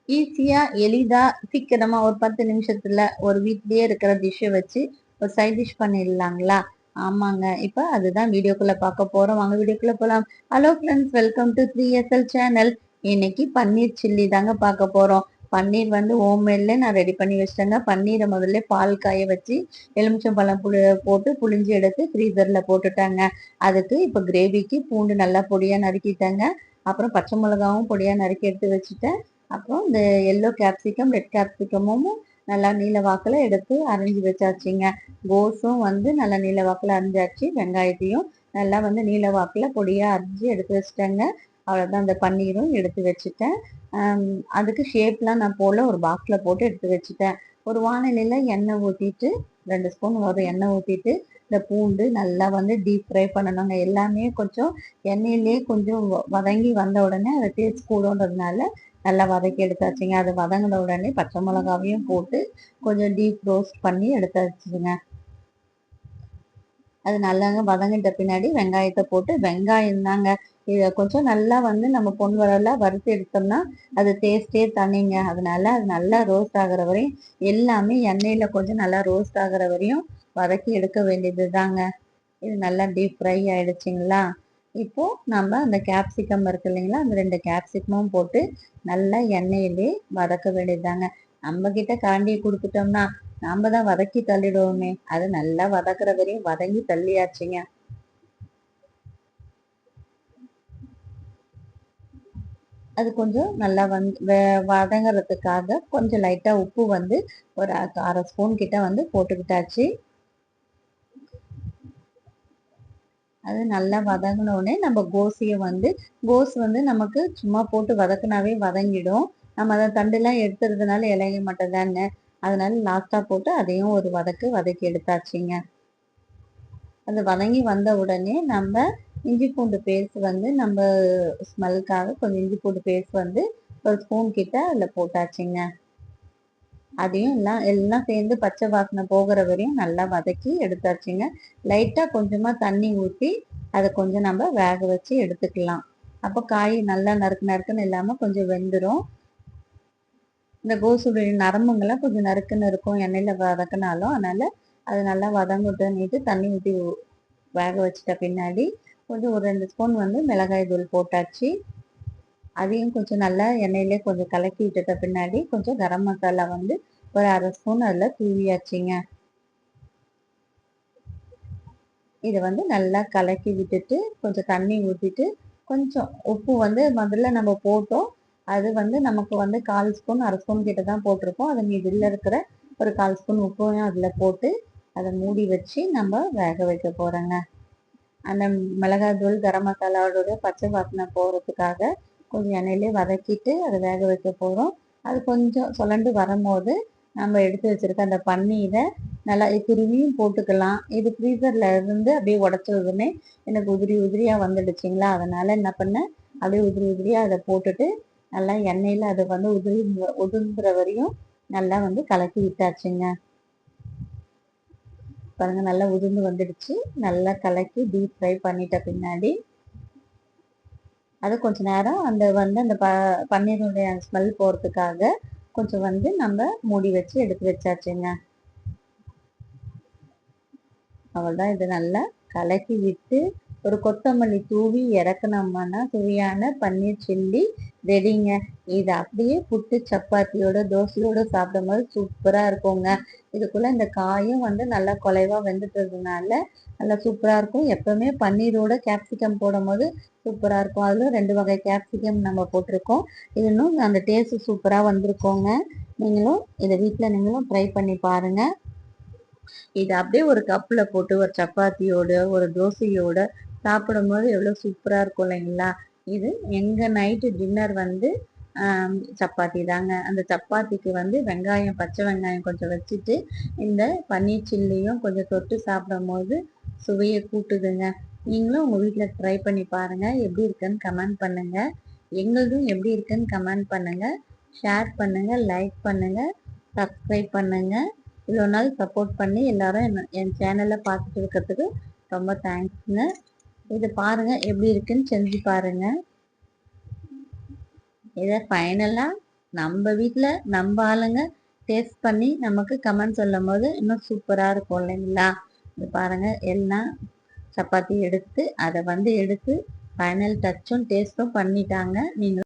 ஈஸியா எளிதா சீக்கிரமா ஒரு 10 நிமிஷத்துல ஒரு வீட்லயே இருக்கிற டிஷ்ஷை வச்சு ஒரு சைட் டிஷ் பண்ணிடலாங்களா? ஆமாங்க. இப்ப அதுதான் வீடியோக்குள்ள பார்க்க போறோம். வாங்க வீடியோக்குள்ள போலாம். Hello friends, welcome to 3SL channel. இன்னைக்கு பன்னீர் சில்லி தாங்க பார்க்க போறோம். பன்னீர் வந்து ஹோம்மேட்ல நான் ரெடி பண்ணி வச்சிட்டேங்க. பன்னீரை முதல்ல பால் காய வச்சு எலுமிச்சம்பழம் போட்டு புளிஞ்சு எடுத்து ஃப்ரீசர்ல போட்டுட்டாங்க. அதுக்கு இப்ப கிரேவிக்கு பூண்டு நல்லா பொடியா நறுக்கிட்டேங்க. அப்புறம் பச்சை மிளகாவும் பொடியா நறுக்கி எடுத்து வச்சுட்டேன். அப்புறம் இந்த எல்லோ கேப்சிகம், ரெட் கேப்சிகமும் நல்லா நீல வாக்குல எடுத்து அரிஞ்சு வச்சாச்சுங்க. கோஸும் வந்து நல்லா நீல வாக்குல அரிஞ்சாச்சு. வெங்காயத்தையும் நல்லா வந்து நீல வாக்குல பொடியா அரிஞ்சு எடுத்து வச்சுட்டேங்க. அவ்வளவுதான். அந்த பன்னீரும் எடுத்து வச்சுட்டேன். அதுக்கு ஷேப்லாம் நான் போல ஒரு பாக்ஸ்ல போட்டு எடுத்து வச்சுட்டேன். ஒரு வானிலையில எண்ணெய் ஊத்திட்டு 2 ஸ்பூன் வரும் எண்ணெய் ஊத்திட்டு இந்த பூண்டு நல்லா வந்து டீப் ஃப்ரை பண்ணணுங்க. எல்லாமே கொஞ்சம் எண்ணெயிலேயே கொஞ்சம் வதங்கி வந்த உடனே அதை டேஸ்ட் கூடன்றதுனால நல்லா வதக்கி எடுத்தாச்சுங்க. அது வதங்கின உடனே பச்சை மிளகாவையும் போட்டு கொஞ்சம் டீப் ரோஸ்ட் பண்ணி எடுத்தாச்சுங்க. அது நல்லாங்க வதங்கிட்ட பின்னாடி வெங்காயத்தை போட்டு வெங்காயம் தாங்க இதை கொஞ்சம் நல்லா வந்து நம்ம பொன் வரல வறுத்து எடுத்தோம்னா அது டேஸ்டே தனிங்க. அதனால அது நல்லா ரோஸ்ட் ஆகுற வரையும் எல்லாமே எண்ணெயில கொஞ்சம் நல்லா ரோஸ்ட் ஆகுற வரையும் வதக்கி எடுக்க வேண்டியது தாங்க. இது நல்லா டீப் ஃப்ரை ஆயிடுச்சுங்களா? இப்போ நம்ம அந்த கேப்சிகம் இருக்கு இல்லைங்களா, அந்த 2 கேப்சிகமும் போட்டு நல்லா எண்ணெயிலே வதக்க வேண்டியதுதாங்க. நம்ம கிட்ட கரண்டியை கொடுத்துட்டோம்னா நாம தான் வதக்கி தள்ளிடுவோமே. அது நல்லா வதக்குற வரையும் வதங்கி தள்ளியாச்சுங்க. அது கொஞ்சம் நல்லா வதங்குறதுக்காக கொஞ்சம் லைட்டா உப்பு வந்து ஒரு 1/2 ஸ்பூன் கிட்ட வந்து போட்டுக்கிட்டாச்சு. அது நல்லா வதங்கினோடனே நம்ம கோஸ் வந்து நமக்கு சும்மா போட்டு வதக்குனாவே வதங்கிடும். நம்ம அதை தண்டுலாம் எடுத்துறதுனால இலைய மட்டும் தானே. அதனால லாஸ்டா போட்டு அதையும் ஒரு வதக்கி எடுத்தாச்சுங்க. அது வதங்கி வந்த உடனே நம்ம இஞ்சி பூண்டு பேஸ்ட் வந்து நம்ம ஸ்மெல்லுக்காக கொஞ்சம் இஞ்சி பூண்டு பேஸ்ட் வந்து ஒரு ஸ்பூன் கிட்ட அதில் போட்டாச்சுங்க. அதையும் எல்லாம் எல்லாம் சேர்ந்து பச்சை வாசனை போகிற வரையும் நல்லா வதக்கி எடுத்தாச்சுங்க. லைட்டா கொஞ்சமா தண்ணி ஊற்றி அதை கொஞ்சம் நம்ம வேக வச்சு எடுத்துக்கலாம். அப்போ காய் நல்லா நறுக்குன்னு இல்லாம கொஞ்சம் வெந்துடும். இந்த கோசுடைய நரம்புங்கெல்லாம் கொஞ்சம் நறுக்குன்னு இருக்கும் எண்ணெயில வதக்கினாலும். அதனால அது நல்லா வதங்கட்டுன்னுட்டு தண்ணி ஊற்றி வேக வச்சுட்ட பின்னாடி கொஞ்சம் ஒரு 2 ஸ்பூன் வந்து மிளகாய் தூள் போட்டாச்சு. அதையும் கொஞ்சம் நல்லா எண்ணெயிலே கொஞ்சம் கலக்கி விட்டுட்ட பின்னாடி கொஞ்சம் கரம் மசாலா வந்து ஒரு 1/2 ஸ்பூன் அதில் தூவியாச்சுங்க. இதை வந்து நல்லா கலக்கி விட்டுட்டு கொஞ்சம் தண்ணி ஊற்றிட்டு கொஞ்சம் உப்பு வந்து முதல்ல நம்ம போட்டோம். அது வந்து நமக்கு வந்து 1/4 ஸ்பூன் 1/2 ஸ்பூன் கிட்ட தான் போட்டிருக்கோம். அது மீதியில் இருக்கிற ஒரு 1/4 ஸ்பூன் உப்பையும் அதில் போட்டு அதை மூடி வச்சு நம்ம வேக வைக்க போறோங்க. அந்த மிளகாய் தூள் கரம் மசாலாவோட பச்சை வாசனை போகிறதுக்காக கொஞ்சம் எண்ணெயிலே வதக்கிட்டு அதை வேக வைக்க போகிறோம். அது கொஞ்சம் சுலண்டு வரும்போது நம்ம எடுத்து வச்சிருக்க அந்த பன்னீரை நல்லா துருவியும் போட்டுக்கலாம். இது ஃப்ரீசர்ல இருந்து அப்படியே உடச்சதுமே எனக்கு உதிரியா வந்துடுச்சிங்களா, அதனால என்ன பண்ணேன், அப்படியே உதிரியா அதை போட்டுட்டு நல்லா எண்ணெயில அதை வந்து உதிர்ந்துற வரையும் நல்லா வந்து கலக்கி விட்டாச்சுங்க. பாருங்க நல்லா உதிர்ந்து வந்துடுச்சு. நல்லா கலக்கி டீப் ஃப்ரை பண்ணிட்ட பின்னாடி அது கொஞ்ச நேரம் அந்த பன்னீருடைய ஸ்மெல் போறதுக்காக கொஞ்சம் வந்து நம்ம மூடி வச்சு எடுத்து வச்சாச்சுங்க. அவ்வளோதான். இது நல்லா கலக்கி விட்டு ஒரு கொத்தமல்லி தூவி இறக்குனோம்னா சுவையான பன்னீர் சில்லி ரெடிங்க. இது அப்படியே புட்டு சப்பாத்தியோட தோசையோட சாப்பிடும்போது சூப்பரா இருக்குங்க. இதுக்குள்ள இந்த காயும் வந்து நல்லா குலைவா வெந்துட்டதுனால நல்லா சூப்பரா இருக்கும். எப்பவுமே பன்னீரோட கேப்சிகம் போடும்போது சூப்பரா இருக்கும். அதுல 2 வகை கேப்சிகம் நம்ம போட்டிருக்கோம். இது இன்னும் அந்த டேஸ்ட் சூப்பரா வந்திருக்கோங்க. இதை வீட்டில் நீங்களும் ட்ரை பண்ணி பாருங்க. இது அப்படியே ஒரு கப்புல போட்டு ஒரு சப்பாத்தியோட ஒரு தோசையோட சாப்பிடும்போது எவ்வளவு சூப்பரா இருக்கும் இல்லைங்களா? இது எங்க நைட்டு டின்னர் வந்து சப்பாத்தி தாங்க. அந்த சப்பாத்திக்கு வந்து பச்சை வெங்காயம் கொஞ்சம் வச்சுட்டு இந்த பன்னீர் சில்லியும் கொஞ்சம் தொட்டு சாப்பிடும்போது சுவையை கூட்டுதுங்க. நீங்களும் உங்க வீட்டில் ட்ரை பண்ணி பாருங்க. எப்படி இருக்குன்னு கமெண்ட் பண்ணுங்க. எங்களுதும் எப்படி இருக்குன்னு கமெண்ட் பண்ணுங்க. ஷேர் பண்ணுங்க, லைக் பண்ணுங்க, சப்ஸ்கிரைப் பண்ணுங்க. இவ்வளோ நாள் சப்போர்ட் பண்ணி எல்லாரும் என் சேனலை பார்த்துட்டு இருக்கிறதுக்கு ரொம்ப தேங்க்ஸுங்க. இது பாருங்க எப்படி இருக்குன்னு செஞ்சு பாருங்க. இதை ஃபைனலாக நம்ம வீட்ல நம்ம ஆளுங்க டேஸ்ட் பண்ணி நமக்கு கமெண்ட் சொல்லும் போது இன்னும் சூப்பரா இருக்கும் இல்லைங்களா? இது பாருங்க, எல்லாம் சப்பாத்தி எடுத்து அதை எடுத்து ஃபைனல் டச்சும் டேஸ்ட்டும் பண்ணிட்டாங்க. நீங்க